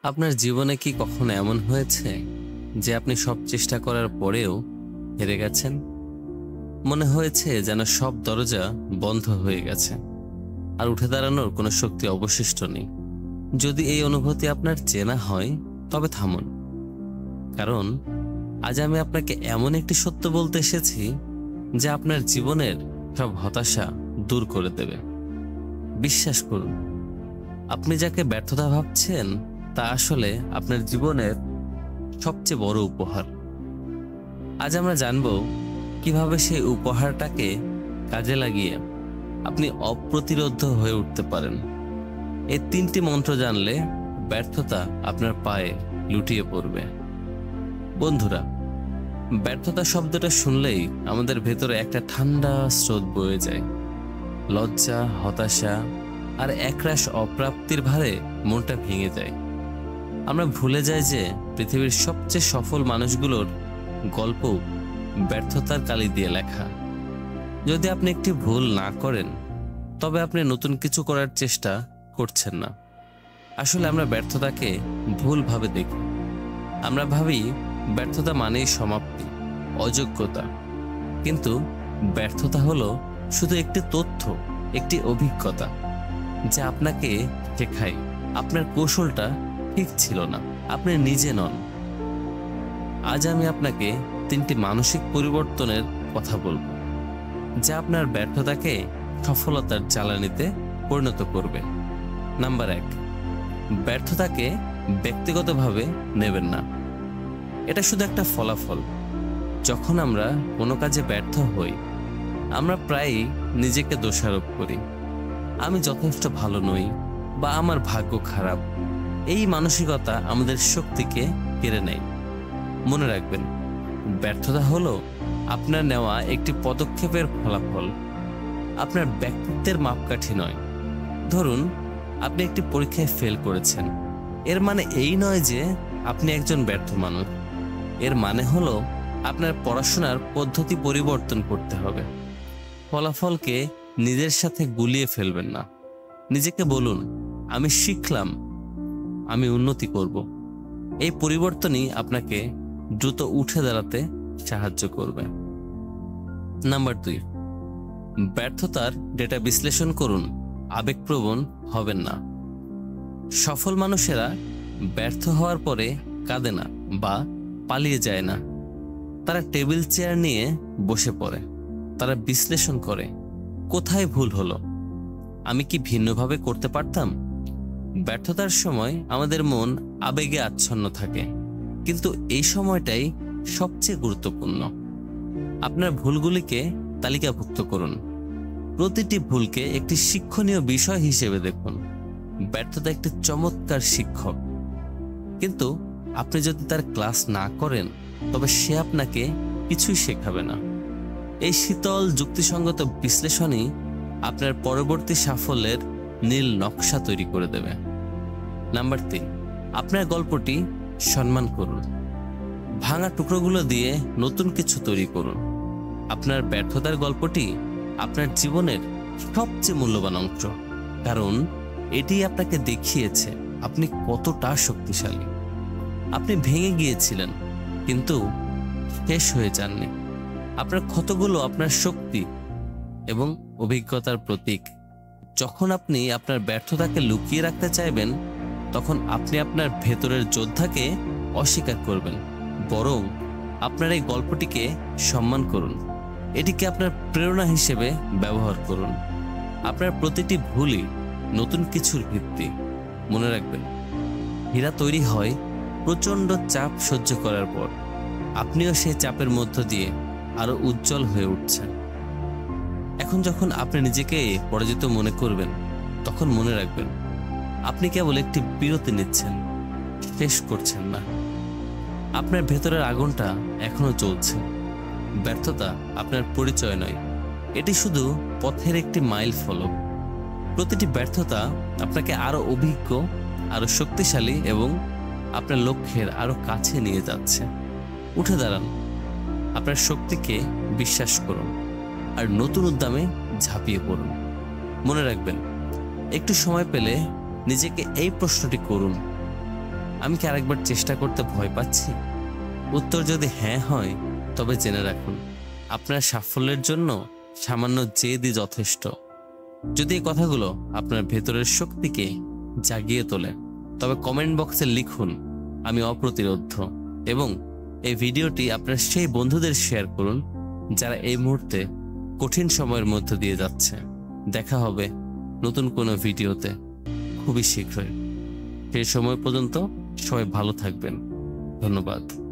আপনার জীবনে কি কখনো এমন হয়েছে যে আপনি সব চেষ্টা করার পরেও হেরে গেছেন? মনে হয়েছে যেন সব দরজা বন্ধ হয়ে গেছে আর উঠে দাঁড়ানোর কোনো শক্তি অবশিষ্ট নেই। যদি এই অনুভূতি আপনার চেনা হয় তবে থামুন, কারণ আজ আমি আপনাকে এমন একটি সত্য বলতে এসেছি যা আপনার জীবনের সব হতাশা দূর করে দেবে। বিশ্বাস করুন, আপনি যাকে ব্যর্থতা ভাবছেন তা আসলে আপনার জীবনের সবচেয়ে বড় উপহার। আজ আমরা জানব কিভাবে সেই উপহারটাকে কাজে লাগিয়ে আপনি অপ্রতিরোধ্য হয়ে উঠতে পারেন। এই 3টি মন্ত্র জানলে ব্যর্থতা আপনার পায়ে লুটিয়ে পড়বে। বন্ধুরা, ব্যর্থতা শব্দটা শুনলেই আমাদের ভেতরে একটা ঠান্ডা স্রোত বয়ে যায়। লজ্জা, হতাশা আর একরাশ অপ্রাপ্তির ভারে মনটা ভেঙে যায়। আমরা ভুলে যাই যে পৃথিবীর সবচেয়ে সফল মানুষগুলোর গল্প ব্যর্থতার কালি দিয়ে লেখা। যদি আপনি একটি ভুল না করেন তবে আপনি নতুন কিছু করার চেষ্টা করছেন না। আসলে আমরা ব্যর্থতাকে ভুলভাবে দেখি। আমরা ভাবি ব্যর্থতা মানেই সমাপ্তি, অযোগ্যতা। কিন্তু ব্যর্থতা হলো শুধু একটি তথ্য, একটি অভিজ্ঞতা যা আপনাকে শেখায় আপনার কৌশলটা ঠিক ছিল না, আপনি নিজে নন। আজ আমি আপনাকে 3টি মানসিক পরিবর্তনের কথা বলবো যা আপনার ব্যর্থতাকে সফলতার জ্বালানিতে পরিণত করবে। নাম্বার 1, ব্যর্থতাকে ব্যক্তিগতভাবে নেবেন না। এটা শুধু একটা ফলাফল। যখন আমরা কোনো কাজে ব্যর্থ হই আমরা প্রায়ই নিজেকে দোষারোপ করি। আমি যথেষ্ট ভালো নই বা আমার ভাগ্য খারাপ। এই মানসিকতা আমাদের শক্তিকে কেড়ে নেয়। মনে রাখবেন, ব্যর্থতা হলো আপনার নেওয়া একটি পদক্ষেপের ফলাফল, আপনার ব্যক্তিত্বের মাপকাঠি নয়। ধরুন আপনি একটি পরীক্ষায় ফেল করেছেন, এর মানে এই নয় যে আপনি একজন ব্যর্থ মানুষ। এর মানে হলো আপনার পড়াশোনার পদ্ধতি পরিবর্তন করতে হবে। ফলাফলকে নিজের সাথে গুলিয়ে ফেলবেন না। নিজেকে বলুন, আমি শিখলাম, আমি উন্নতি করব। এই পরিবর্তনই আপনাকে দ্রুত উঠে দাঁড়াতে সাহায্য করবে। নাম্বার 2, ব্যর্থতার ডেটা বিশ্লেষণ করুন, আবেগপ্রবণ হবেন না। সফল মানুষেরা ব্যর্থ হওয়ার পরে কাঁদে না বা পালিয়ে যায় না। তারা টেবিল চেয়ার নিয়ে বসে পড়ে। তারা বিশ্লেষণ করে, কোথায় ভুল হলো, আমি কি ভিন্নভাবে করতে পারতাম। ব্যর্থতার সময় আমাদের মন আবেগে আচ্ছন্ন থাকে, কিন্তু এই সময়টাই সবচেয়ে গুরুত্বপূর্ণ। আপনার ভুলগুলিকে তালিকাভুক্ত করুন। প্রতিটি ভুলকে একটি শিক্ষণীয় বিষয় হিসেবে দেখুন। ব্যর্থতা একটি চমৎকার শিক্ষক, কিন্তু আপনি যদি তার ক্লাস না করেন তবে সে আপনাকে কিছুই শেখাবে না। এই শীতল যুক্তিসঙ্গত বিশ্লেষণই আপনার পরবর্তী সাফল্যের নীল নকশা তৈরি করে দেবে। নাম্বার 3, আপনার গল্পটি সম্মান করুন। ভাঙা টুকরোগুলো দিয়ে নতুন কিছু তৈরি করুন। আপনার ব্যর্থতার গল্পটি আপনার জীবনের সবচেয়ে মূল্যবান অংশ, কারণ এটি আপনাকে দেখিয়েছে আপনি কতটা শক্তিশালী। আপনি ভেঙে গিয়েছিলেন কিন্তু শেষ হয়ে যাননি। আপনার ক্ষতগুলো আপনার শক্তি এবং অভিজ্ঞতার প্রতীক। যখন আপনি আপনার ব্যর্থতাকে লুকিয়ে রাখতে চাইবেন তখন আপনি আপনার ভেতরের যোদ্ধাকে অস্বীকার করবেন। বরং আপনার এই গল্পটিকে সম্মান করুন, এটিকে আপনার প্রেরণা হিসেবে ব্যবহার করুন। আপনার প্রতিটি ভুলই নতুন কিছুর ভিত্তি। মনে রাখবেন, হীরা তৈরি হয় প্রচণ্ড চাপ সহ্য করার পর। আপনিও সেই চাপের মধ্য দিয়ে আরো উজ্জ্বল হয়ে উঠছেন। এখন যখন আপনি নিজেকে পরাজিত মনে করবেন তখন মনে রাখবেন, আপনি কেবল একটি বিরতি নিচ্ছেন, শেষ করছেন না। আপনার ভেতরের আগুনটা এখনো চলছে। ব্যর্থতা আপনার পরিচয় নয়, এটি শুধু পথের একটি মাইল ফলক। প্রতিটি ব্যর্থতা আপনাকে আরো অভিজ্ঞ, আরো শক্তিশালী এবং আপনার লক্ষ্যের আরো কাছে নিয়ে যাচ্ছে। উঠে দাঁড়ান, আপনার শক্তিকে বিশ্বাস করুন আর নতুন উদ্যমে ঝাঁপিয়ে পড়ুন। মনে রাখবেন, একটু সময় পেলে নিজেকে এই প্রশ্নটি করুন, আমি কি আরেকবার চেষ্টা করতে ভয় পাচ্ছি? উত্তর যদি হ্যাঁ হয়, তবে জেনে রাখুন আপনার সাফল্যের জন্য সামান্য জেদই যথেষ্ট। যদি এই কথাগুলো আপনার ভেতরের শক্তিকে জাগিয়ে তোলে, তবে কমেন্ট বক্সে লিখুন আমি অপ্রতিরোধ্য, এবং এই ভিডিওটি আপনার সেই বন্ধুদের শেয়ার করুন যারা এই মুহূর্তে কঠিন সময়ের মধ্য দিয়ে যাচ্ছে। দেখা হবে নতুন কোনো ভিডিওতে খুবই শীঘ্রই। সেই সময় পর্যন্ত সবাই ভালো থাকবেন। ধন্যবাদ।